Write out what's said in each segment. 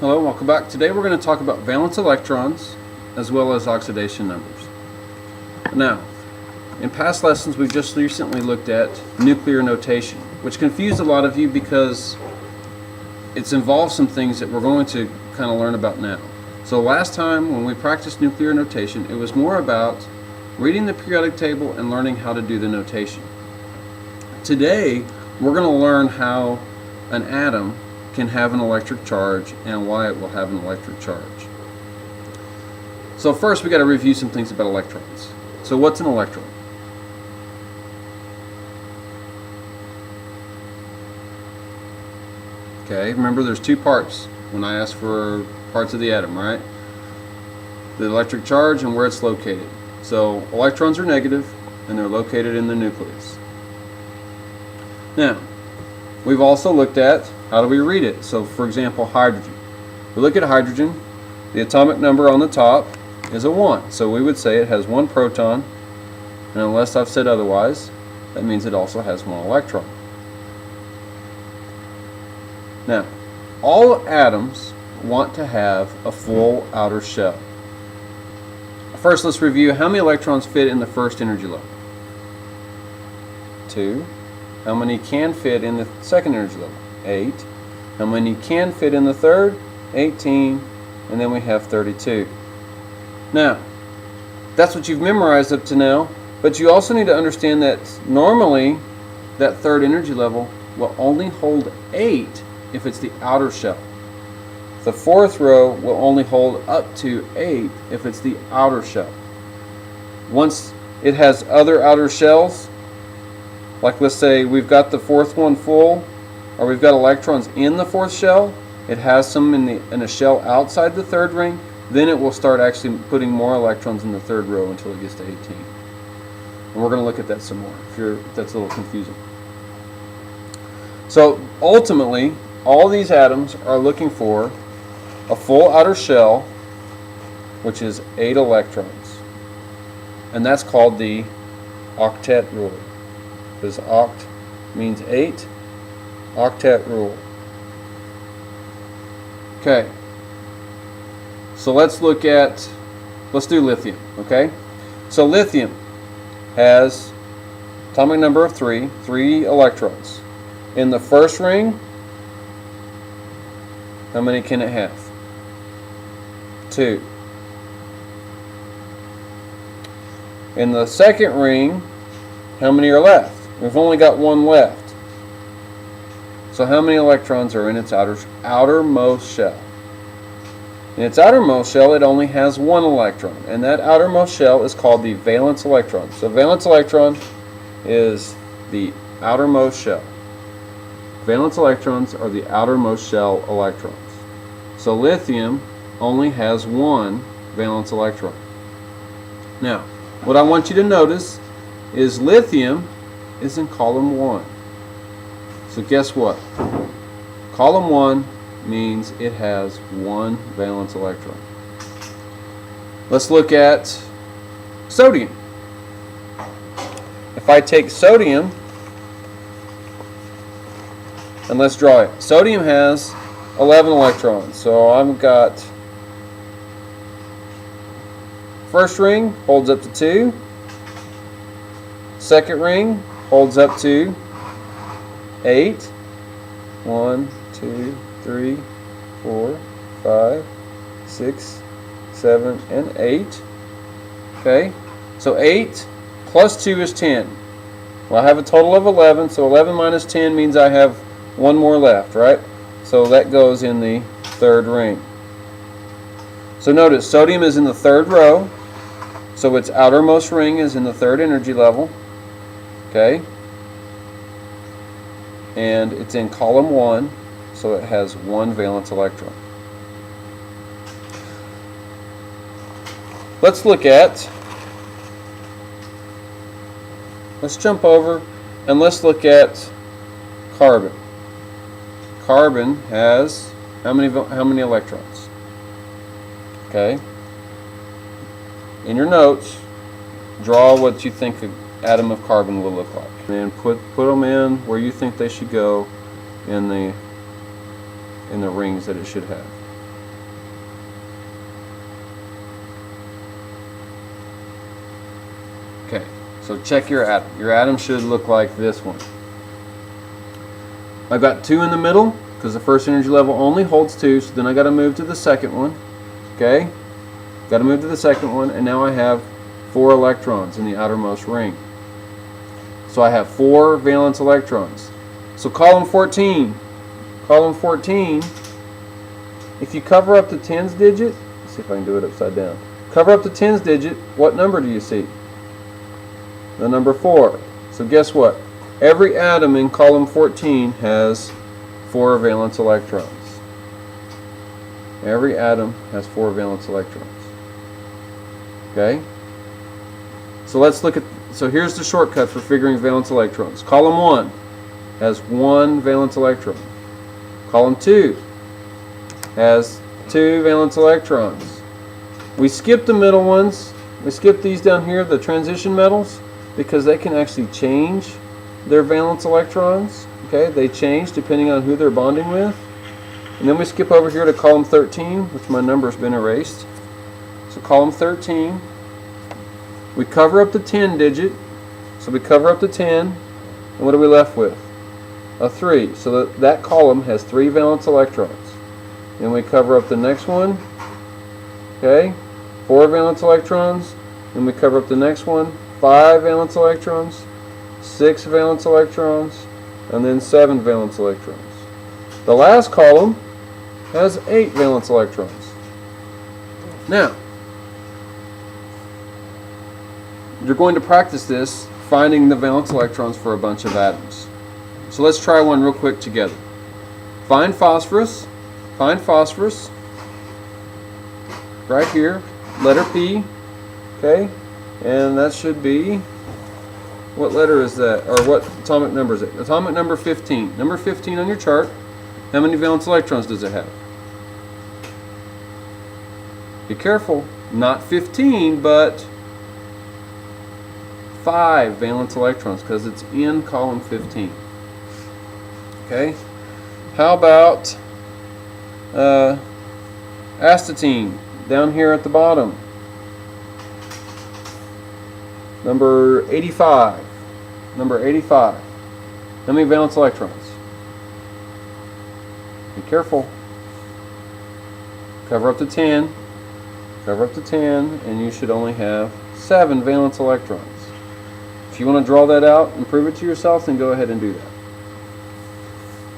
Hello, welcome back. Today we're going to talk about valence electrons as well as oxidation numbers. Now, in past lessons we've just recently looked at nuclear notation, which confused a lot of you because it's involved some things that we're going to kind of learn about now. So last time when we practiced nuclear notation, it was more about reading the periodic table and learning how to do the notation. Today we're going to learn how an atom can have an electric charge and why it will have an electric charge. So first we got to review some things about electrons. So what's an electron? Okay, remember there's two parts when I ask for parts of the atom, right? The electric charge and where it's located. So electrons are negative and they're located in the nucleus. Now, we've also looked at how do we read it. So for example, hydrogen. We look at hydrogen, the atomic number on the top is a 1. So we would say it has 1 proton, and unless I've said otherwise, that means it also has 1 electron. Now, all atoms want to have a full outer shell. First, let's review how many electrons fit in the first energy level. 2. How many can fit in the second energy level? 8. How many can fit in the third? 18. And then we have 32. Now, that's what you've memorized up to now, but you also need to understand that normally that third energy level will only hold 8 if it's the outer shell. The fourth row will only hold up to 8 if it's the outer shell. Once it has other outer shells, like let's say we've got the fourth one full, or we've got electrons in the fourth shell, it has some in a shell outside the third ring, then it will start actually putting more electrons in the third row until it gets to 18. And we're going to look at that some more if that's a little confusing. So ultimately, all these atoms are looking for a full outer shell, which is 8 electrons. And that's called the octet rule. Because oct means 8, octet rule. Okay, so let's do lithium, okay? So lithium has atomic number of 3 electrons. In the first ring, how many can it have? 2. In the second ring, how many are left? We've only got 1 left. So how many electrons are in its outermost shell? In its outermost shell, it only has 1 electron, and that outermost shell is called the valence electron. So valence electron is the outermost shell. Valence electrons are the outermost shell electrons. So lithium only has 1 valence electron. Now, what I want you to notice is lithium is in column 1. So guess what? Column 1 means it has 1 valence electron. Let's look at sodium. If I take sodium, and let's draw it. Sodium has 11 electrons. So I've got first ring holds up to 2. Second ring holds up to 8. 1, 2, 3, 4, 5, 6, 7, and 8. Okay, so 8 plus 2 is 10. Well, I have a total of 11, so 11 minus 10 means I have 1 more left, right? So that goes in the third ring. So notice, sodium is in the third row, so its outermost ring is in the third energy level. Okay? And it's in column 1, so it has 1 valence electron. Let's jump over and let's look at carbon. Carbon has how many electrons? Okay. In your notes, draw what you think an atom of carbon will look like. And put them in where you think they should go in the rings that it should have. So check your atom. Your atom should look like this one. I've got 2 in the middle because the first energy level only holds 2, so then I got to move to the second one. Okay? Got to move to the second one, and now I have 4 electrons in the outermost ring. So I have 4 valence electrons. So column 14, if you cover up the tens digit, let's see if I can do it upside down. Cover up the tens digit, what number do you see? The number 4. So guess what? Every atom in column 14 has 4 valence electrons. Every atom has 4 valence electrons. Okay? So let's look at, so here's the shortcut for figuring valence electrons. Column 1 has 1 valence electron. Column 2 has 2 valence electrons. We skip the middle ones. We skip these down here, the transition metals, because they can actually change their valence electrons. Okay, they change depending on who they're bonding with. And then we skip over here to column 13, which my number's been erased. So column 13, we cover up the 10 digit. So we cover up the 10, and what are we left with? A 3. So that column has 3 valence electrons. Then we cover up the next one. Okay, 4 valence electrons. Then we cover up the next one, 5 valence electrons, 6 valence electrons, and then 7 valence electrons. The last column has 8 valence electrons. Now, you're going to practice this, finding the valence electrons for a bunch of atoms. So let's try one real quick together. Find phosphorus, right here, letter P, okay, and that should be, what letter is that, or what atomic number is it? Atomic number 15. Number 15 on your chart, how many valence electrons does it have? Be careful, not 15, but 5 valence electrons, because it's in column 15. Okay, how about astatine down here at the bottom? Number 85. Number 85. How many valence electrons? Be careful. Cover up to 10. Cover up to 10, and you should only have 7 valence electrons. If you want to draw that out and prove it to yourself, then go ahead and do that.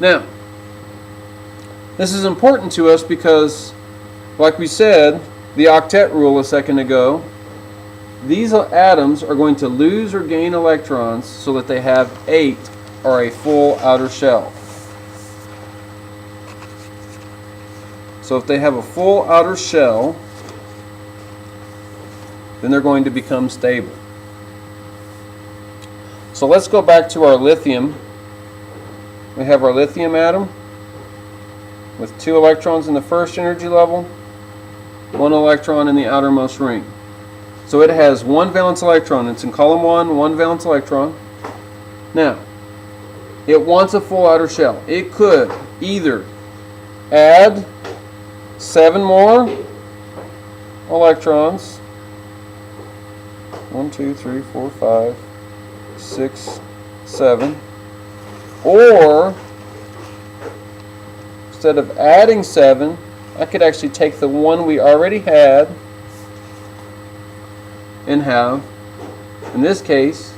Now, this is important to us because, like we said, the octet rule a second ago, these atoms are going to lose or gain electrons so that they have 8 or a full outer shell. So if they have a full outer shell, then they're going to become stable. So let's go back to our lithium. We have our lithium atom with 2 electrons in the first energy level, 1 electron in the outermost ring. So it has 1 valence electron. It's in column 1, 1 valence electron. Now, it wants a full outer shell. It could either add 7 more electrons, 1, 2, 3, 4, 5, 6, 7, or instead of adding 7, I could actually take the one we already had and have, in this case,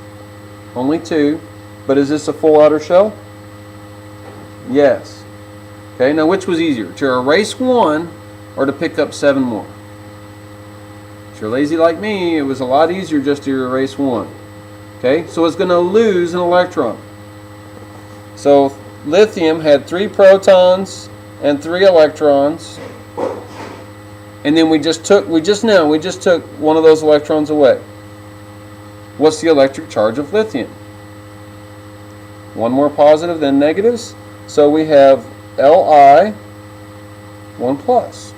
only 2. But is this a full outer shell? Yes. Okay, now which was easier, to erase 1 or to pick up 7 more? If you're lazy like me, it was a lot easier just to erase 1. Okay, so it's going to lose an electron. So lithium had 3 protons and 3 electrons, and then we just took one of those electrons away. What's the electric charge of lithium? 1 more positive than negatives, so we have Li 1 plus.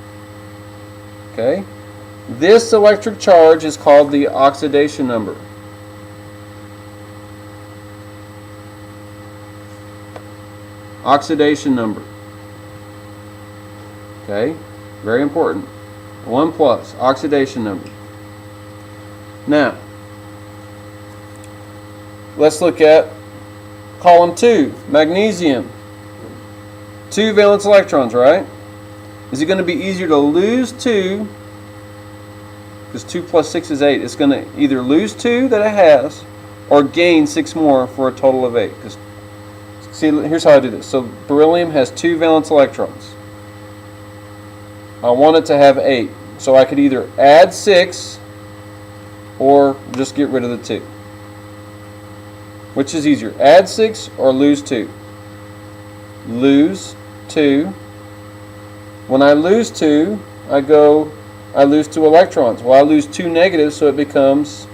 Okay, this electric charge is called the oxidation number. Oxidation number. Okay, very important. 1 plus, oxidation number. Now, let's look at column 2, magnesium. 2 valence electrons, right? Is it going to be easier to lose 2, because 2 plus 6 is 8, it's going to either lose 2 that it has, or gain 6 more for a total of 8. Because, see, here's how I do this. So beryllium has 2 valence electrons. I want it to have 8. So I could either add 6 or just get rid of the 2. Which is easier, add 6 or lose 2? Lose 2. When I lose 2, I lose 2 electrons. Well, I lose 2 negatives, so it becomes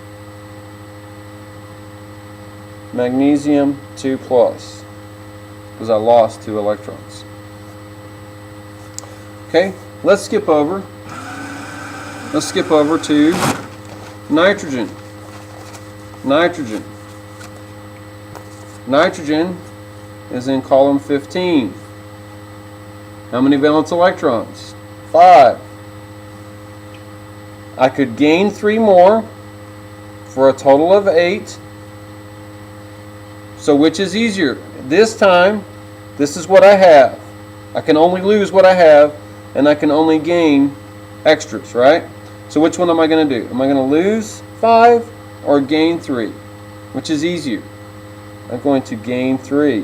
magnesium 2 plus, because I lost 2 electrons. Okay, let's skip over to nitrogen. Nitrogen is in column 15. How many valence electrons? 5. I could gain 3 more for a total of 8. So which is easier? This time, this is what I have. I can only lose what I have, and I can only gain extras, right? So which one am I going to do? Am I going to lose 5 or gain 3? Which is easier? I'm going to gain 3.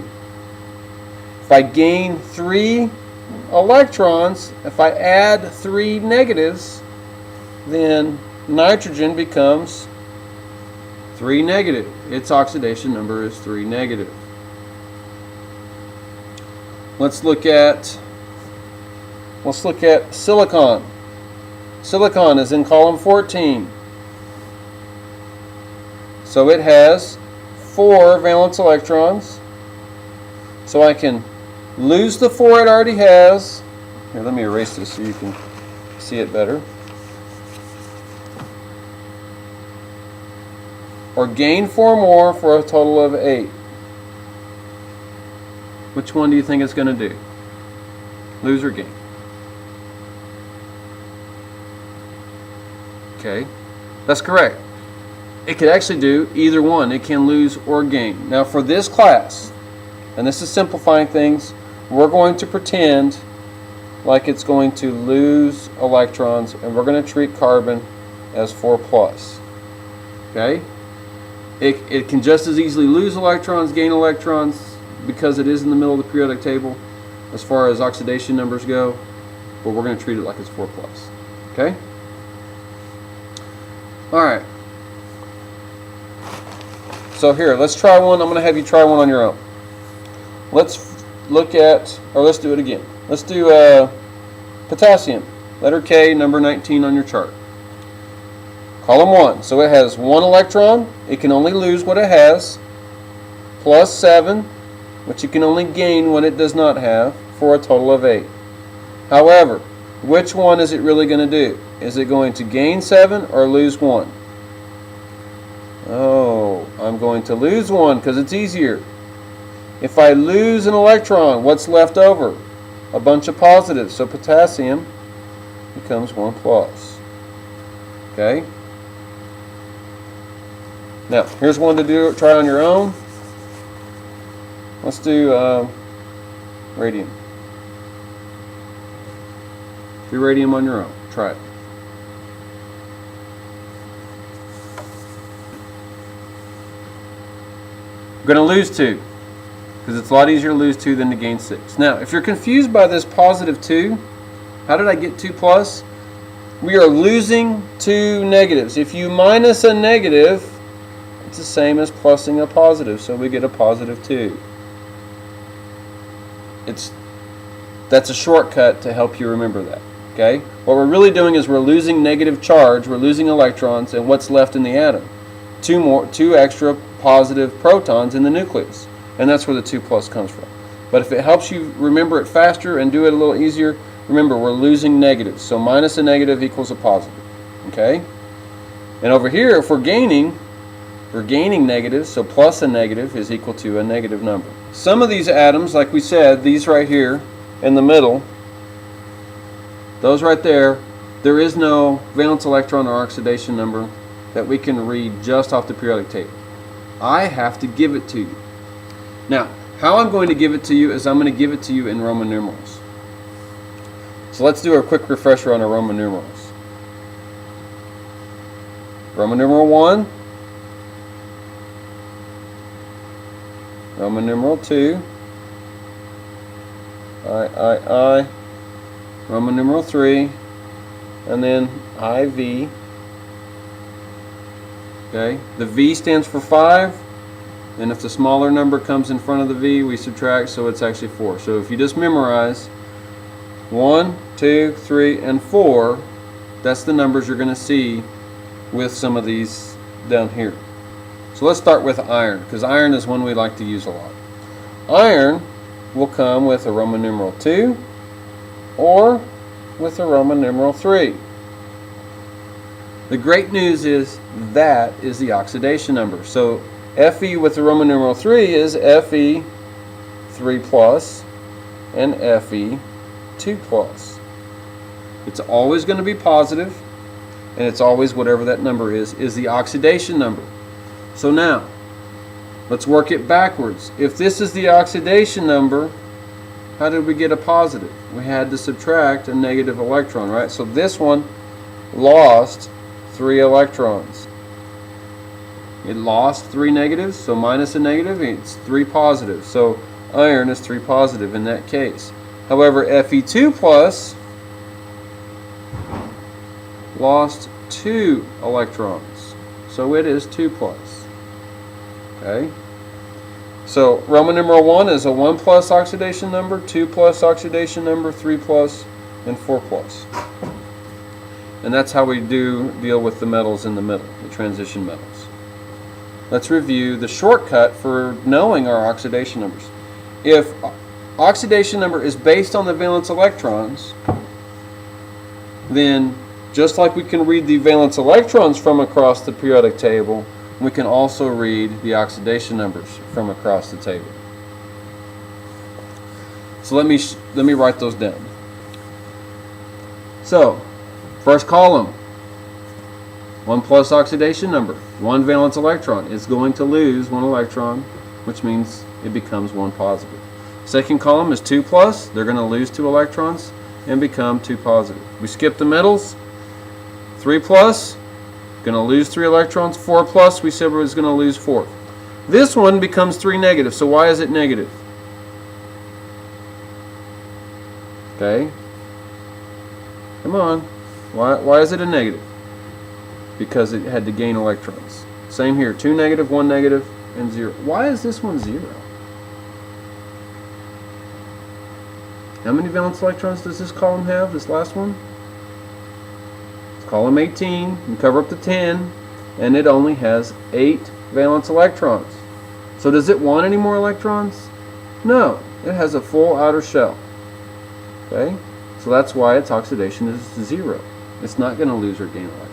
If I gain 3 electrons, if I add 3 negatives, then nitrogen becomes 3 negative. Its oxidation number is 3 negative. Let's look at silicon. Silicon is in column 14. So it has 4 valence electrons. So I can lose the 4 it already has. Here, let me erase this so you can see it better. Or gain 4 more for a total of 8. Which one do you think it's going to do? Lose or gain? Okay, that's correct. It could actually do either one. It can lose or gain. Now for this class, and this is simplifying things, we're going to pretend like it's going to lose electrons, and we're going to treat carbon as 4 plus. Okay? It can just as easily lose electrons, gain electrons, because it is in the middle of the periodic table as far as oxidation numbers go, but we're going to treat it like it's 4 plus. Okay? Alright. So here, let's try one. I'm going to have you try one on your own. Let's look at, or let's do it again. Let's do potassium. Letter K, number 19 on your chart. Column 1. So it has 1 electron. It can only lose what it has. Plus 7, which it can only gain what it does not have, for a total of 8. However, which one is it really going to do? Is it going to gain 7 or lose 1? Oh, I'm going to lose 1 because it's easier. If I lose an electron, what's left over? A bunch of positives. So potassium becomes 1 plus. Okay? Now, here's one to try on your own. Let's do radium. Do radium on your own. Try it. I'm going to lose 2 because it's a lot easier to lose 2 than to gain 6. Now, if you're confused by this positive 2, how did I get 2 plus? We are losing 2 negatives. If you minus a negative, it's the same as plusing a positive, so we get a positive 2. That's a shortcut to help you remember that. Okay? What we're really doing is we're losing negative charge, we're losing electrons, and what's left in the atom? 2 extra positive protons in the nucleus. And that's where the 2 plus comes from. But if it helps you remember it faster and do it a little easier, remember we're losing negatives. So minus a negative equals a positive. Okay? And over here, if we're gaining negatives, so plus a negative is equal to a negative number. Some of these atoms, like we said, these right here in the middle, those right there is no valence electron or oxidation number that we can read just off the periodic table. I have to give it to you. Now, how I'm going to give it to you is I'm going to give it to you in Roman numerals. So let's do a quick refresher on our Roman numerals. Roman numeral 1, Roman numeral 2, I, Roman numeral 3, and then IV. Okay, the V stands for 5, and if the smaller number comes in front of the V, we subtract, so it's actually 4. So if you just memorize 1, 2, 3, and 4, that's the numbers you're going to see with some of these down here. So let's start with iron, because iron is one we like to use a lot. Iron will come with a Roman numeral 2 or with a Roman numeral 3. The great news is that is the oxidation number. So Fe with the Roman numeral 3 is Fe 3 plus and Fe 2 plus. It's always going to be positive, and it's always whatever that number is the oxidation number. So now, let's work it backwards. If this is the oxidation number, how did we get a positive? We had to subtract a negative electron, right? So this one lost 3 electrons. It lost 3 negatives, so minus a negative, it's 3 positives. So iron is 3 positive in that case. However, Fe2 plus lost 2 electrons, so it is 2 plus. Okay? So Roman numeral 1 is a 1 plus oxidation number, 2 plus oxidation number, 3 plus, and 4 plus. And that's how we deal with the metals in the middle, the transition metals. Let's review the shortcut for knowing our oxidation numbers. If oxidation number is based on the valence electrons, then just like we can read the valence electrons from across the periodic table, we can also read the oxidation numbers from across the table. So let me write those down. So, first column, 1 plus oxidation number, 1 valence electron is going to lose 1 electron, which means it becomes 1 positive. Second column is 2 plus, they're going to lose 2 electrons and become 2 positive. We skip the metals. 3 plus, going to lose 3 electrons. 4 plus, we said it was going to lose 4. This one becomes 3 negative, so why is it negative? Okay, come on, why is it a negative? Because it had to gain electrons. Same here, 2 negative, 1 negative, and 0. Why is this one 0? How many valence electrons does this column have, this last one? It's column 18, and cover up the 10, and it only has 8 valence electrons. So does it want any more electrons? No, it has a full outer shell. Okay, so that's why its oxidation is 0. It's not going to lose or gain electrons.